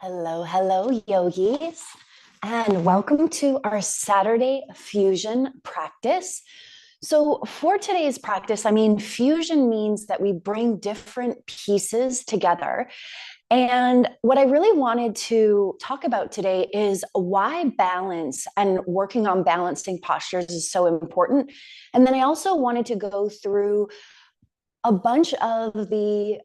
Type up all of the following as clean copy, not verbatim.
Hello, yogis, and welcome to our Saturday fusion practice. So for today's practice, fusion means that we bring different pieces together. And what I really wanted to talk about today is why balance and working on balancing postures is so important. And then I also wanted to go through a bunch of the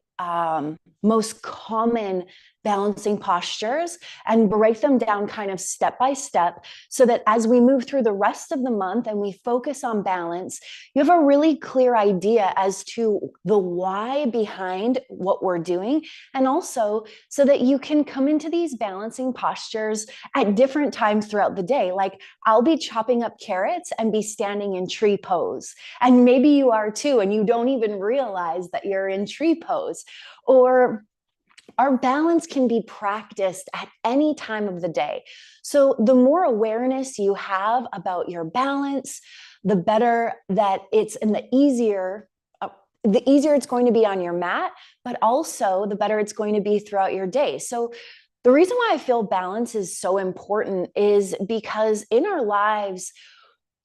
most common balancing postures and break them down kind of step by step so that as we move through the rest of the month and we focus on balance, you have a really clear idea as to the why behind what we're doing. And also so that you can come into these balancing postures at different times throughout the day. Like I'll be chopping up carrots and be standing in tree pose. And maybe you are too, and you don't even realize that you're in tree pose. Or our balance can be practiced at any time of the day. So the more awareness you have about your balance, the better that it's, and the easier it's going to be on your mat, but also the better it's going to be throughout your day. So the reason why I feel balance is so important is because in our lives,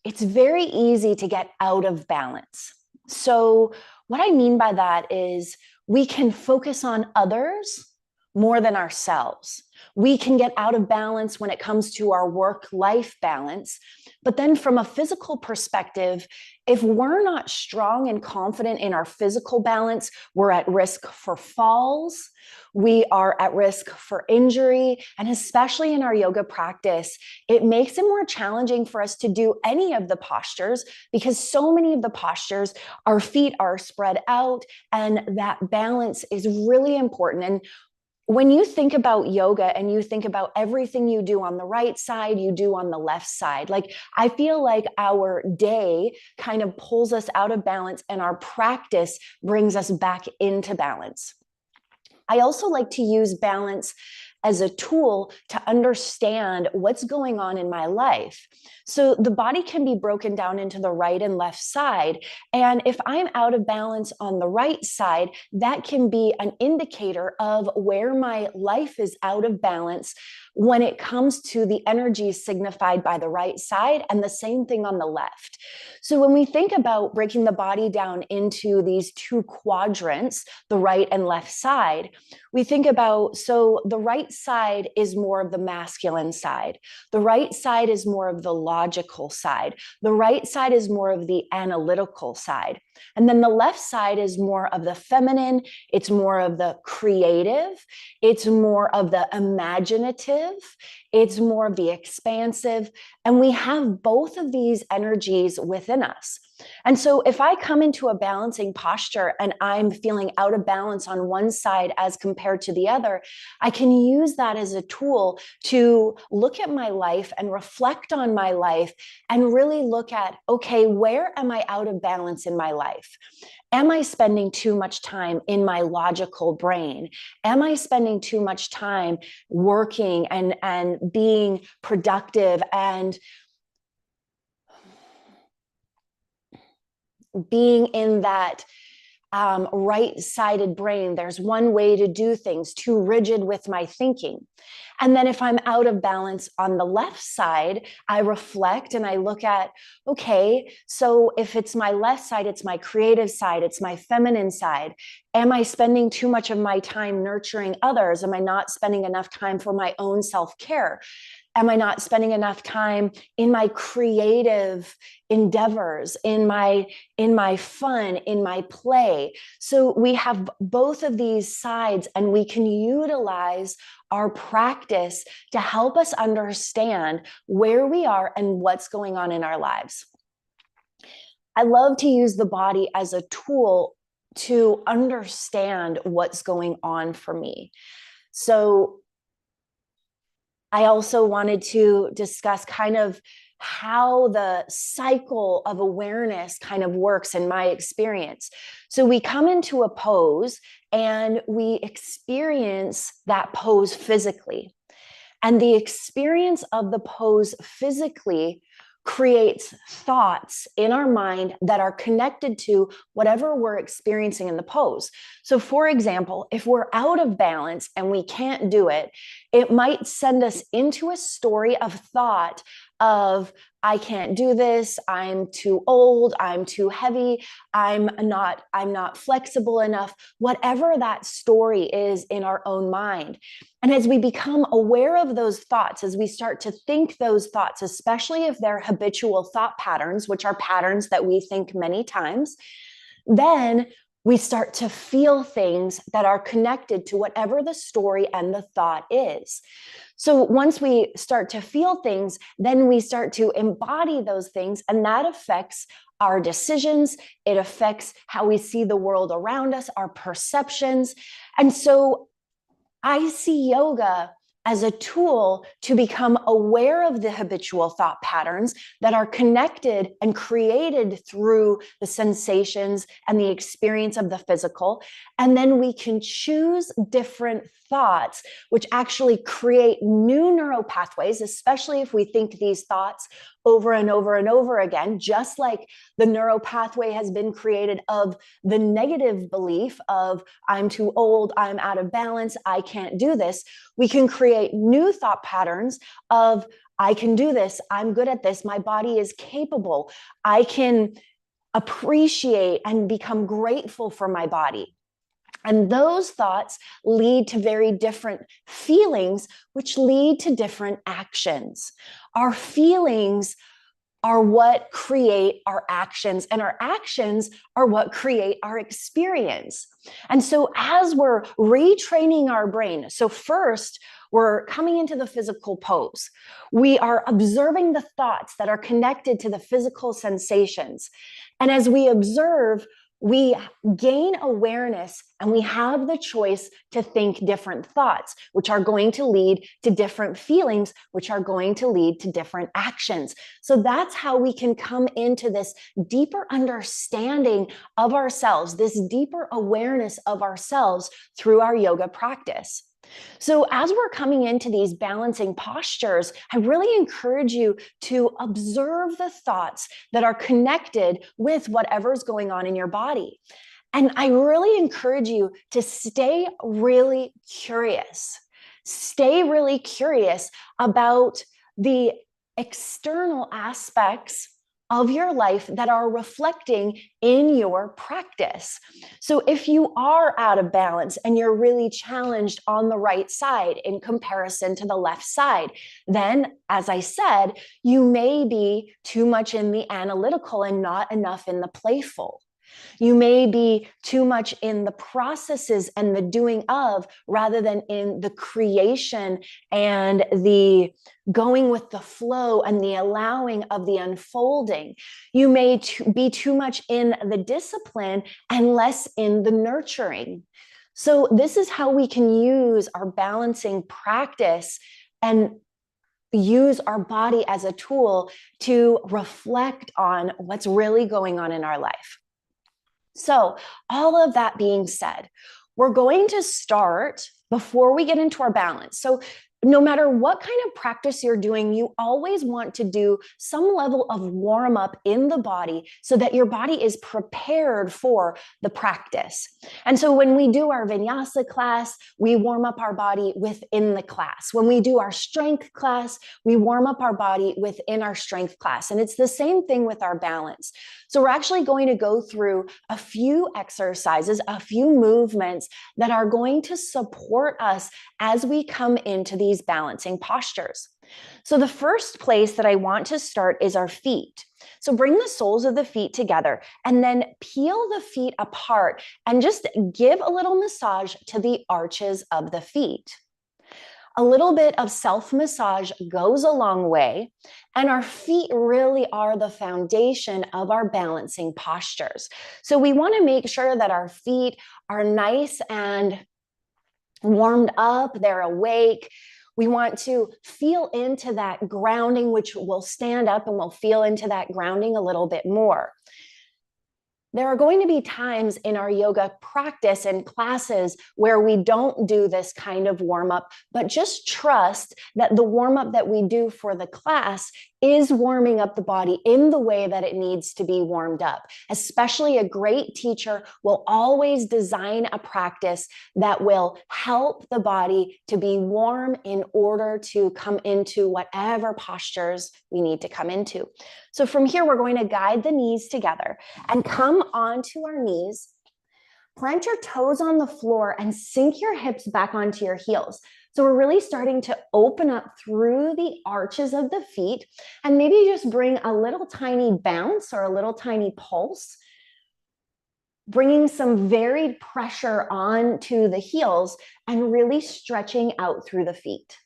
it's very easy to get out of balance. So what I mean by that is we can focus on others more than ourselves. We can get out of balance when it comes to our work-life balance. But then from a physical perspective, if we're not strong and confident in our physical balance, we're at risk for falls. We are at risk for injury. And especially in our yoga practice, it makes it more challenging for us to do any of the postures because so many of the postures, our feet are spread out and that balance is really important. And when you think about yoga and you think about everything you do on the right side, you do on the left side, like I feel like our day kind of pulls us out of balance and our practice brings us back into balance. I also like to use balance as a tool to understand what's going on in my life. So the body can be broken down into the right and left side. And if I'm out of balance on the right side, that can be an indicator of where my life is out of balance when it comes to the energy signified by the right side, and the same thing on the left. So when we think about breaking the body down into these two quadrants, the right and left side, we think about, so the right side is more of the masculine side. The right side is more of the logical side. The right side is more of the analytical side. And then the left side is more of the feminine. It's more of the creative. It's more of the imaginative. It's more of the expansive. And we have both of these energies within us. And so if I come into a balancing posture and I'm feeling out of balance on one side as compared to the other, I can use that as a tool to look at my life and reflect on my life and really look at, okay, where am I out of balance in my life? Am I spending too much time in my logical brain? Am I spending too much time working and being productive and being in that right-sided brain? There's one way to do things, too rigid with my thinking. And then if I'm out of balance on the left side, I reflect and I look at, okay, so if it's my left side, it's my creative side, it's my feminine side. Am I spending too much of my time nurturing others? Am I not spending enough time for my own self-care? Am I not spending enough time in my creative endeavors, in my fun, in my play? So we have both of these sides, and we can utilize our practice to help us understand where we are and what's going on in our lives. I love to use the body as a tool to understand what's going on for me. So I also wanted to discuss kind of how the cycle of awareness kind of works in my experience. So we come into a pose and we experience that pose physically. And the experience of the pose physically creates thoughts in our mind that are connected to whatever we're experiencing in the pose. So for example, if we're out of balance and we can't do it, it might send us into a story of thought of, I can't do this, I'm too old, I'm too heavy, I'm not flexible enough, whatever that story is in our own mind. And as we become aware of those thoughts, as we start to think those thoughts, especially if they're habitual thought patterns, which are patterns that we think many times, then we start to feel things that are connected to whatever the story and the thought is. So once we start to feel things, then we start to embody those things, and that affects our decisions. It affects how we see the world around us, our perceptions. And so I see yoga as a tool to become aware of the habitual thought patterns that are connected and created through the sensations and the experience of the physical. And then we can choose different thoughts, which actually create new neural pathways, especially if we think these thoughts over and over and over again, just like the neural pathway has been created of the negative belief of, I'm too old, I'm out of balance, I can't do this. We can create new thought patterns of, I can do this, I'm good at this, my body is capable, I can appreciate and become grateful for my body. And those thoughts lead to very different feelings, which lead to different actions. Our feelings are what create our actions, and our actions are what create our experience. And so as we're retraining our brain, so first we're coming into the physical pose. We are observing the thoughts that are connected to the physical sensations. And as we observe, we gain awareness, and we have the choice to think different thoughts, which are going to lead to different feelings, which are going to lead to different actions. So that's how we can come into this deeper understanding of ourselves, this deeper awareness of ourselves through our yoga practice. So as we're coming into these balancing postures, I really encourage you to observe the thoughts that are connected with whatever's going on in your body. And I really encourage you to stay really curious. Stay really curious about the external aspects of your life that are reflecting in your practice. So if you are out of balance and you're really challenged on the right side in comparison to the left side, then, as I said, you may be too much in the analytical and not enough in the playful. You may be too much in the processes and the doing of, rather than in the creation and the going with the flow and the allowing of the unfolding. You may be too much in the discipline and less in the nurturing. So this is how we can use our balancing practice and use our body as a tool to reflect on what's really going on in our life. So all of that being said, we're going to start before we get into our balance. So no matter what kind of practice you're doing, you always want to do some level of warm up in the body so that your body is prepared for the practice. And so when we do our Vinyasa class, we warm up our body within the class. When we do our strength class, we warm up our body within our strength class. And it's the same thing with our balance. So we're actually going to go through a few exercises, a few movements that are going to support us as we come into these balancing postures. So the first place that I want to start is our feet. So bring the soles of the feet together and then peel the feet apart and just give a little massage to the arches of the feet. A little bit of self-massage goes a long way, and our feet really are the foundation of our balancing postures. So we want to make sure that our feet are nice and warmed up, they're awake. We want to feel into that grounding, which will stand up and we'll feel into that grounding a little bit more. There are going to be times in our yoga practice and classes where we don't do this kind of warm up, but just trust that the warm up that we do for the class is warming up the body in the way that it needs to be warmed up. Especially a great teacher will always design a practice that will help the body to be warm in order to come into whatever postures we need to come into. So from here, we're going to guide the knees together and come onto our knees. Plant your toes on the floor and sink your hips back onto your heels. So we're really starting to open up through the arches of the feet, and maybe just bring a little tiny bounce or a little tiny pulse, bringing some varied pressure onto the heels and really stretching out through the feet.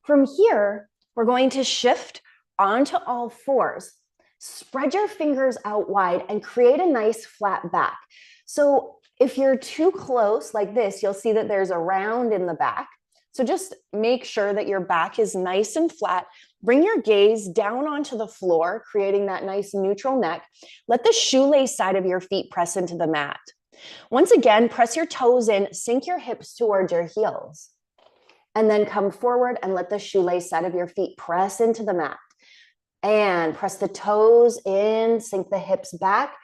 From here, we're going to shift onto all fours. Spread your fingers out wide and create a nice flat back. So if you're too close like this, you'll see that there's a round in the back. So just make sure that your back is nice and flat. Bring your gaze down onto the floor, creating that nice neutral neck. Let the shoelace side of your feet press into the mat. Once again, press your toes in, sink your hips towards your heels. And then come forward and let the shoelace side of your feet press into the mat. And press the toes in, sink the hips back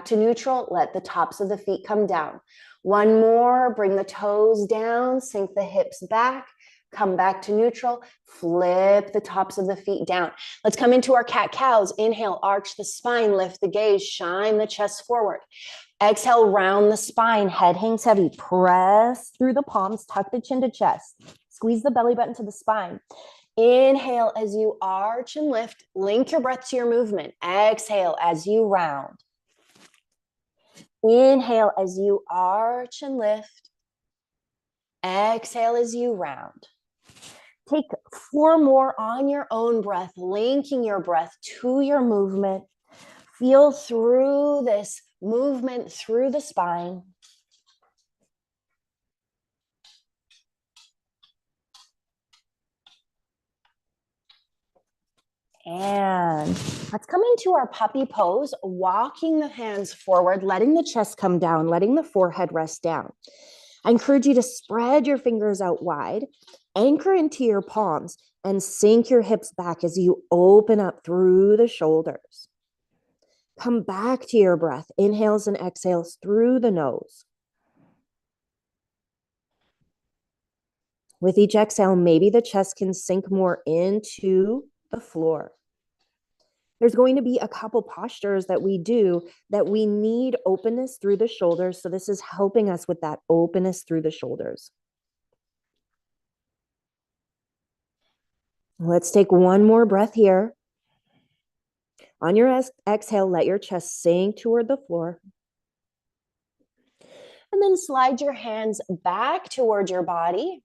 to neutral. Let the tops of the feet come down. One more, bring the toes down, sink the hips back, come back to neutral, flip the tops of the feet down. Let's come into our cat-cows. Inhale, arch the spine, lift the gaze, shine the chest forward. Exhale, round the spine, head hangs heavy, press through the palms, tuck the chin to chest, squeeze the belly button to the spine. Inhale as you arch and lift, link your breath to your movement. Exhale as you round. Inhale as you arch and lift. Exhale as you round. Take 4 more on your own breath, linking your breath to your movement. Feel through this movement through the spine. And let's come into our puppy pose, walking the hands forward, letting the chest come down, letting the forehead rest down. I encourage you to spread your fingers out wide, anchor into your palms, and sink your hips back as you open up through the shoulders. Come back to your breath, inhales and exhales through the nose. With each exhale, maybe the chest can sink more into the floor. There's going to be a couple postures that we do that we need openness through the shoulders. So this is helping us with that openness through the shoulders. Let's take one more breath here. On your exhale, let your chest sink toward the floor. And then slide your hands back toward your body.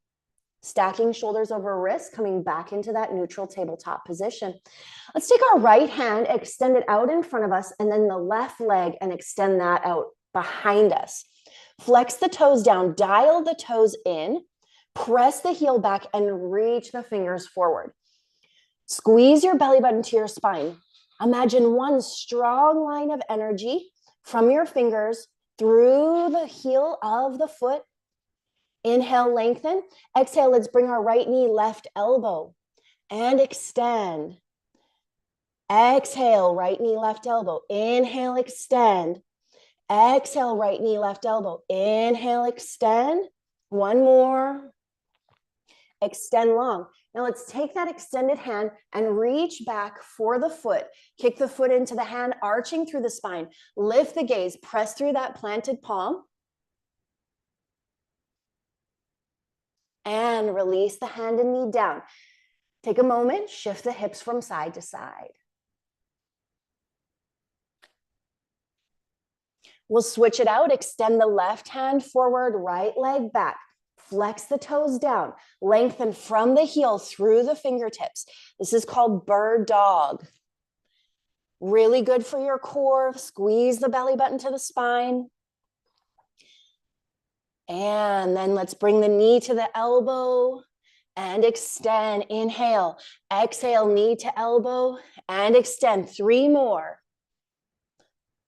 Stacking shoulders over wrists, coming back into that neutral tabletop position. Let's take our right hand, extend it out in front of us, and then the left leg and extend that out behind us. Flex the toes down, dial the toes in, press the heel back, and reach the fingers forward. Squeeze your belly button to your spine. Imagine one strong line of energy from your fingers through the heel of the foot. Inhale, lengthen. Exhale, let's bring our right knee, left elbow, and extend. Exhale, right knee, left elbow. Inhale, extend. Exhale, right knee, left elbow. Inhale, extend. One more. Extend long. Now let's take that extended hand and reach back for the foot. Kick the foot into the hand, arching through the spine. Lift the gaze, press through that planted palm. And release the hand and knee down. Take a moment, shift the hips from side to side. We'll switch it out, extend the left hand forward, right leg back. Flex the toes down, lengthen from the heel through the fingertips. This is called bird dog. Really good for your core. Squeeze the belly button to the spine. And then let's bring the knee to the elbow and extend. Inhale, exhale, knee to elbow and extend. 3 more.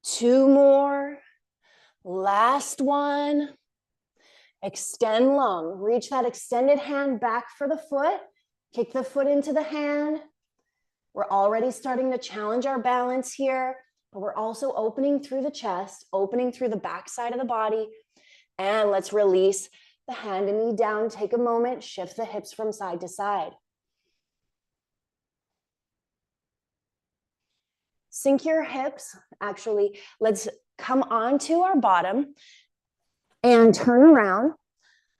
2 more. Last one. Extend long. Reach that extended hand back for the foot. Kick the foot into the hand. We're already starting to challenge our balance here, but we're also opening through the chest, opening through the back side of the body. And let's release the hand and knee down. Take a moment, shift the hips from side to side. Sink your hips. Actually, let's come onto our bottom and turn around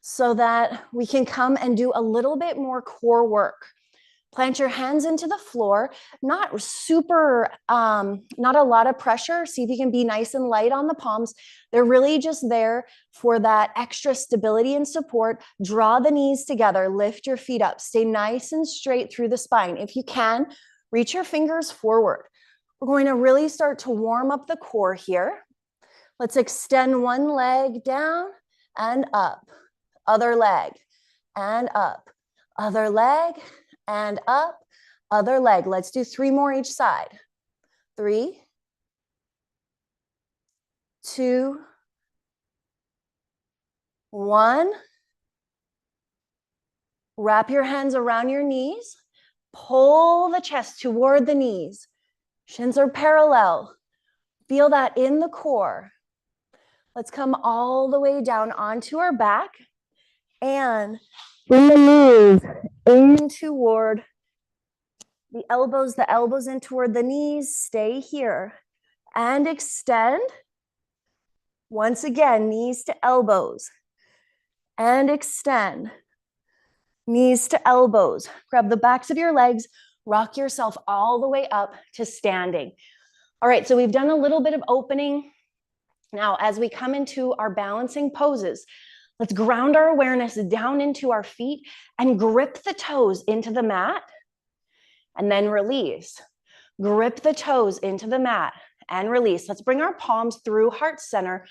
so that we can come and do a little bit more core work. Plant your hands into the floor, not super, not a lot of pressure. See if you can be nice and light on the palms. They're really just there for that extra stability and support. Draw the knees together, lift your feet up, stay nice and straight through the spine. If you can, reach your fingers forward. We're going to really start to warm up the core here. Let's extend one leg down and up, other leg and up, other leg and up, other leg. Let's do 3 more each side. 3, 2, 1. Wrap your hands around your knees. Pull the chest toward the knees. Shins are parallel. Feel that in the core. Let's come all the way down onto our back and bring the knees in toward the elbows in toward the knees. Stay here and extend. Once again, knees to elbows and extend. Knees to elbows. Grab the backs of your legs, rock yourself all the way up to standing. All right, so we've done a little bit of opening. Now, as we come into our balancing poses, let's ground our awareness down into our feet and grip the toes into the mat and then release. Grip the toes into the mat and release. Let's bring our palms through heart center,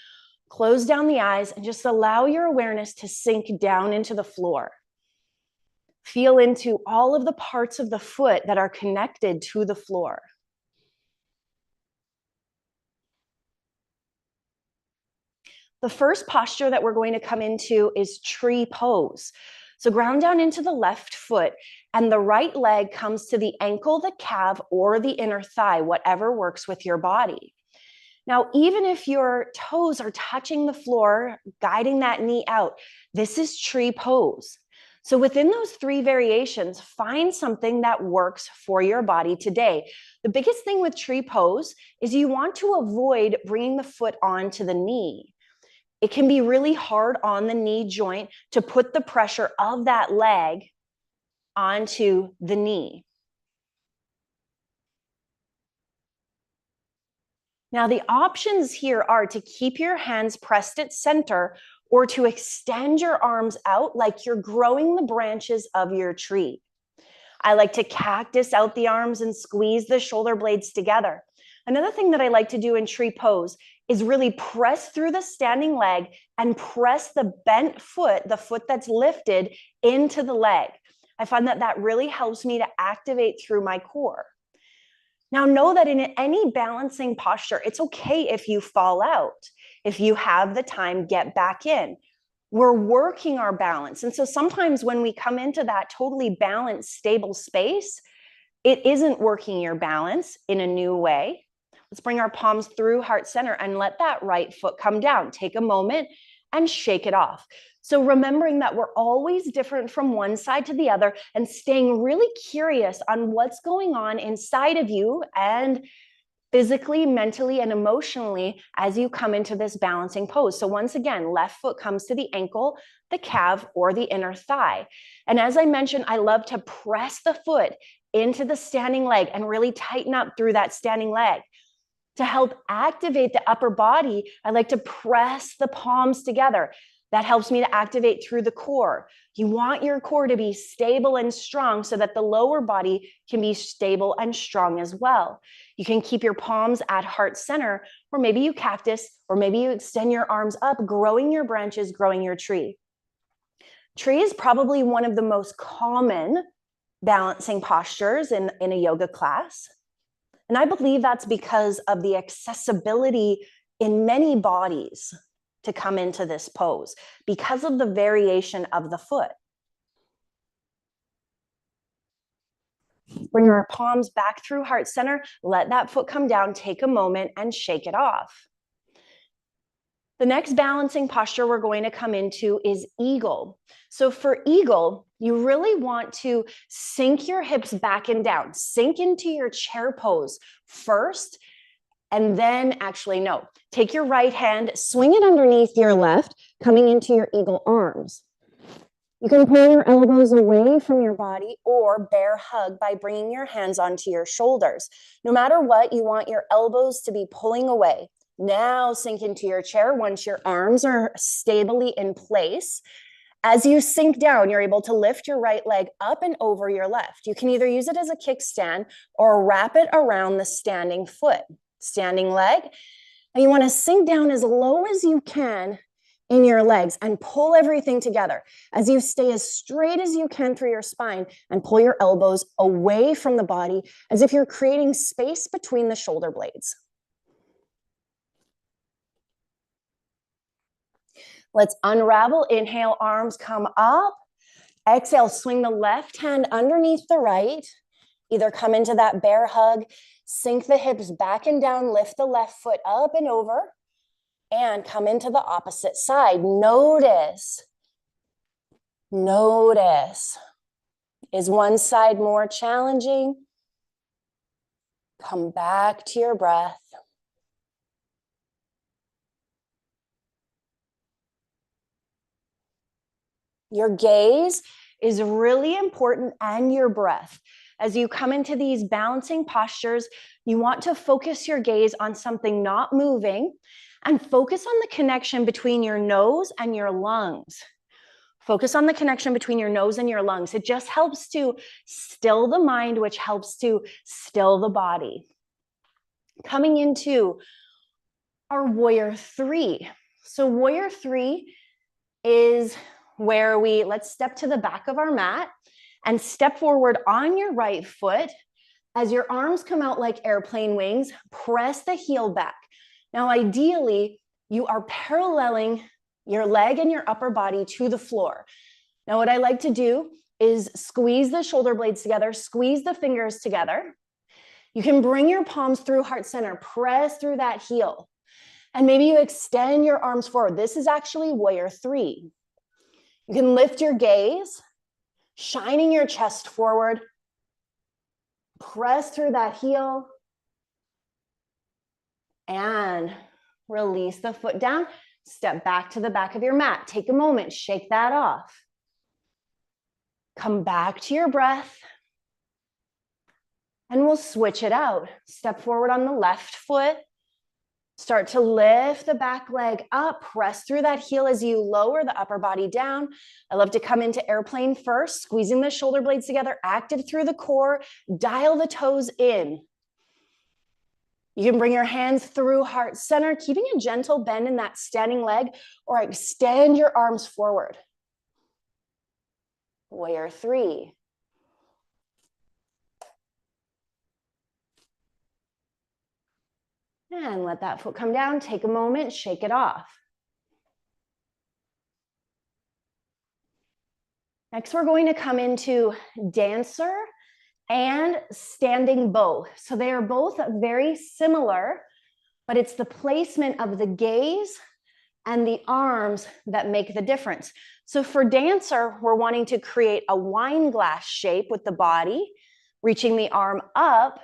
close down the eyes, and just allow your awareness to sink down into the floor. Feel into all of the parts of the foot that are connected to the floor. The first posture that we're going to come into is tree pose. So ground down into the left foot and the right leg comes to the ankle, the calf, or the inner thigh, whatever works with your body. Now, even if your toes are touching the floor, guiding that knee out, this is tree pose. So within those 3 variations, find something that works for your body today. The biggest thing with tree pose is you want to avoid bringing the foot onto the knee. It can be really hard on the knee joint to put the pressure of that leg onto the knee. Now, the options here are to keep your hands pressed at center or to extend your arms out like you're growing the branches of your tree. I like to cactus out the arms and squeeze the shoulder blades together. Another thing that I like to do in tree pose is really press through the standing leg and press the bent foot, the foot that's lifted, into the leg. I find that that really helps me to activate through my core. Now, know that in any balancing posture, it's okay if you fall out. If you have the time, get back in. We're working our balance. And so sometimes when we come into that totally balanced, stable space, it isn't working your balance in a new way. Let's bring our palms through heart center and let that right foot come down. Take a moment and shake it off. So remembering that we're always different from one side to the other and staying really curious on what's going on inside of you and physically, mentally, and emotionally as you come into this balancing pose. So once again, left foot comes to the ankle, the calf, or the inner thigh. And as I mentioned, I love to press the foot into the standing leg and really tighten up through that standing leg. To help activate the upper body, I like to press the palms together. That helps me to activate through the core. You want your core to be stable and strong so that the lower body can be stable and strong as well. You can keep your palms at heart center, or maybe you cactus, or maybe you extend your arms up, growing your branches, growing your tree. Tree is probably one of the most common balancing postures in a yoga class. And I believe that's because of the accessibility in many bodies to come into this pose because of the variation of the foot. Bring our palms back through heart center. Let that foot come down. Take a moment and shake it off. The next balancing posture we're going to come into is eagle. So for eagle, you really want to sink your hips back and down. Sink into your chair pose first, and then take your right hand, swing it underneath your left, coming into your eagle arms. You can pull your elbows away from your body or bear hug by bringing your hands onto your shoulders. No matter what, you want your elbows to be pulling away. Now sink into your chair once your arms are stably in place. As you sink down, you're able to lift your right leg up and over your left. You can either use it as a kickstand or wrap it around the standing foot, standing leg. And you want to sink down as low as you can in your legs and pull everything together as you stay as straight as you can through your spine and pull your elbows away from the body as if you're creating space between the shoulder blades. Let's unravel. Inhale, arms come up. Exhale, swing the left hand underneath the right. Either come into that bear hug, sink the hips back and down, lift the left foot up and over, and come into the opposite side. Notice. Is one side more challenging? Come back to your breath. Your gaze is really important, and your breath. As you come into these balancing postures, you want to focus your gaze on something not moving and focus on the connection between your nose and your lungs. Focus on the connection between your nose and your lungs. It just helps to still the mind, which helps to still the body. Coming into our warrior three. So warrior three is where let's step to the back of our mat and step forward on your right foot. As your arms come out like airplane wings, press the heel back. Now, ideally, you are paralleling your leg and your upper body to the floor. Now, what I like to do is squeeze the shoulder blades together, squeeze the fingers together. You can bring your palms through heart center, press through that heel. And maybe you extend your arms forward. This is actually warrior three. You can lift your gaze, shining your chest forward, press through that heel, and release the foot down. Step back to the back of your mat. Take a moment, shake that off. Come back to your breath, and we'll switch it out. Step forward on the left foot. Start to lift the back leg up, press through that heel as you lower the upper body down. I love to come into airplane first, squeezing the shoulder blades together, active through the core, dial the toes in. You can bring your hands through heart center, keeping a gentle bend in that standing leg, or extend your arms forward. Warrior three. And let that foot come down. Take a moment, shake it off. Next, we're going to come into dancer and standing bow. So they are both very similar, but it's the placement of the gaze and the arms that make the difference. So for dancer, we're wanting to create a wine glass shape with the body, reaching the arm up.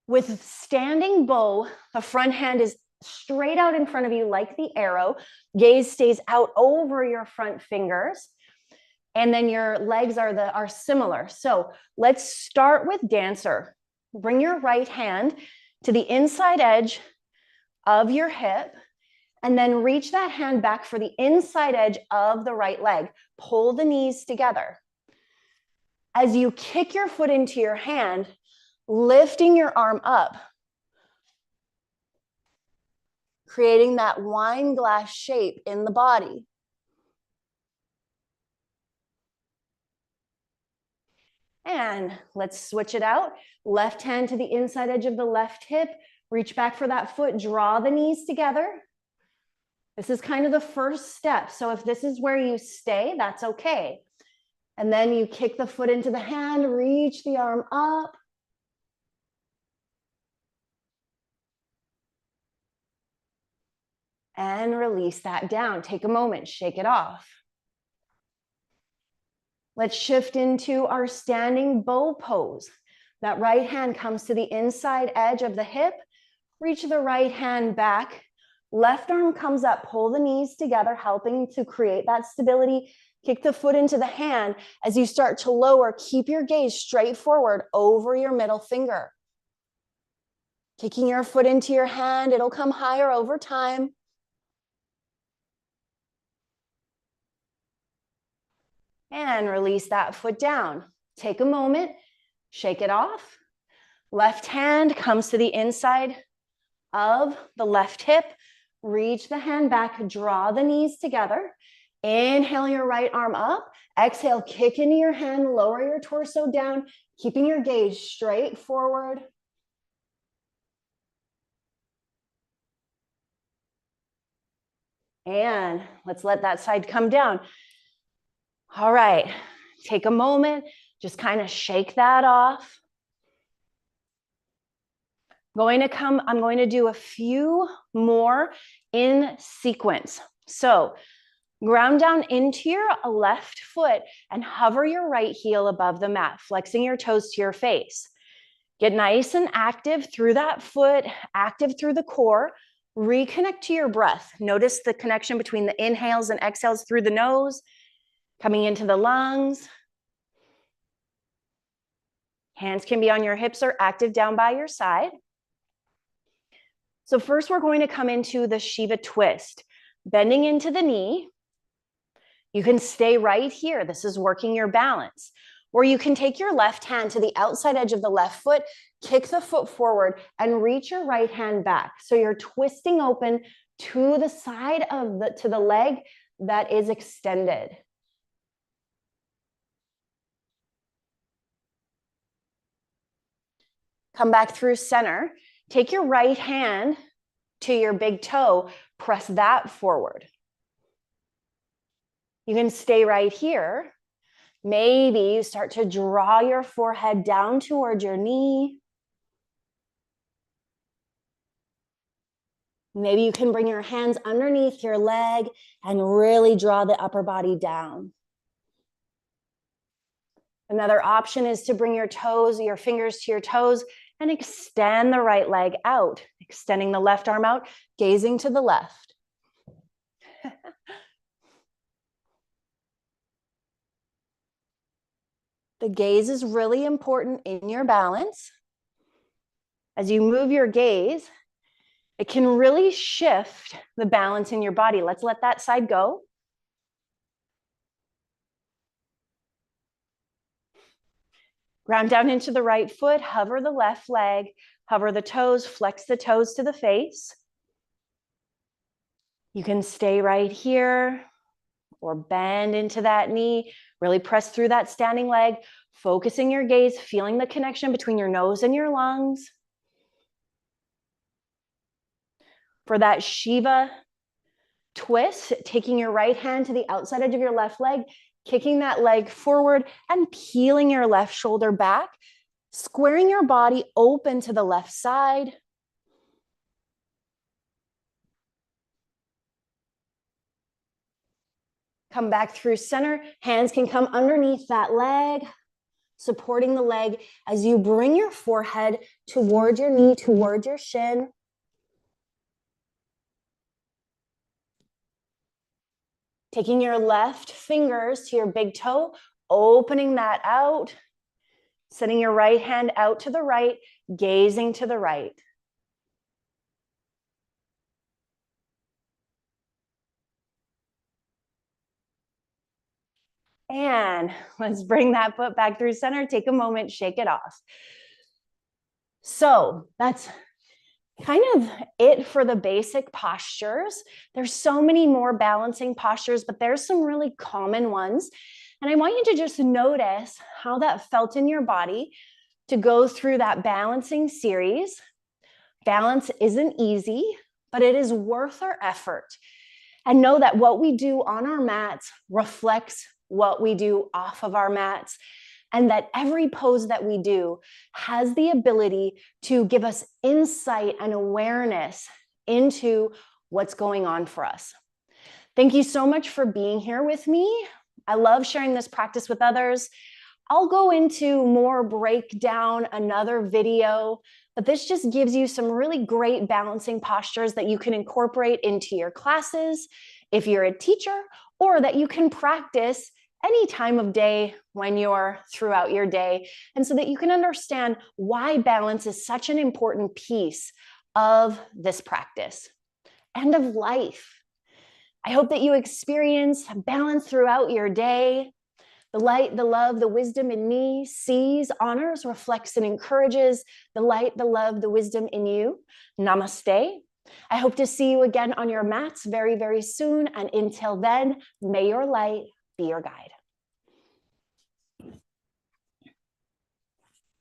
With standing bow, the front hand is straight out in front of you like the arrow. Gaze stays out over your front fingers. And then your legs are similar. So let's start with dancer. Bring your right hand to the inside edge of your hip, and then reach that hand back for the inside edge of the right leg. Pull the knees together. As you kick your foot into your hand, lifting your arm up, creating that wine glass shape in the body. And let's switch it out. Left hand to the inside edge of the left hip. Reach back for that foot. Draw the knees together. This is kind of the first step. So if this is where you stay, that's okay. And then you kick the foot into the hand, reach the arm up. And release that down. Take a moment, shake it off. Let's shift into our standing bow pose. That right hand comes to the inside edge of the hip. Reach the right hand back. Left arm comes up, pull the knees together, helping to create that stability. Kick the foot into the hand. As you start to lower, keep your gaze straight forward over your middle finger. Kicking your foot into your hand, it'll come higher over time. And release that foot down. Take a moment, shake it off. Left hand comes to the inside of the left hip. Reach the hand back, draw the knees together. Inhale your right arm up. Exhale, kick into your hand, lower your torso down, keeping your gaze straight forward. And let's let that side come down. All right, take a moment, just kind of shake that off. I'm going to do a few more in sequence. So ground down into your left foot and hover your right heel above the mat, flexing your toes to your face. Get nice and active through that foot, active through the core. Reconnect to your breath. Notice the connection between the inhales and exhales through the nose, coming into the lungs. Hands can be on your hips or active down by your side. So first we're going to come into the Shiva twist, bending into the knee. You can stay right here. This is working your balance. Or you can take your left hand to the outside edge of the left foot, kick the foot forward and reach your right hand back. So you're twisting open to the side of the leg that is extended. Come back through center. Take your right hand to your big toe, press that forward. You can stay right here. Maybe you start to draw your forehead down toward your knee. Maybe you can bring your hands underneath your leg and really draw the upper body down. Another option is to bring your fingers to your toes and extend the right leg out, extending the left arm out, gazing to the left. The gaze is really important in your balance. As you move your gaze, it can really shift the balance in your body. Let's let that side go. Ground down into the right foot, hover the left leg, hover the toes, flex the toes to the face. You can stay right here or bend into that knee, really press through that standing leg, focusing your gaze, feeling the connection between your nose and your lungs. For that Shiva twist, taking your right hand to the outside edge of your left leg, kicking that leg forward and peeling your left shoulder back, squaring your body open to the left side. Come back through center. Hands can come underneath that leg, supporting the leg as you bring your forehead toward your knee, toward your shin. Taking your left fingers to your big toe, opening that out, sending your right hand out to the right, gazing to the right. And let's bring that foot back through center. Take a moment, shake it off. So that's kind of it for the basic postures. There's so many more balancing postures, but there's some really common ones. And I want you to just notice how that felt in your body to go through that balancing series. Balance isn't easy, but it is worth our effort. And know that what we do on our mats reflects what we do off of our mats, and that every pose that we do has the ability to give us insight and awareness into what's going on for us. Thank you so much for being here with me. I love sharing this practice with others. I'll go into more breakdown another video, but this just gives you some really great balancing postures that you can incorporate into your classes if you're a teacher, or that you can practice any time of day when you're throughout your day, and so that you can understand why balance is such an important piece of this practice and of life. I hope that you experience balance throughout your day. The light, the love, the wisdom in me sees, honors, reflects, and encourages the light, the love, the wisdom in you. Namaste. I hope to see you again on your mats very, very soon. And until then, may your light be your guide.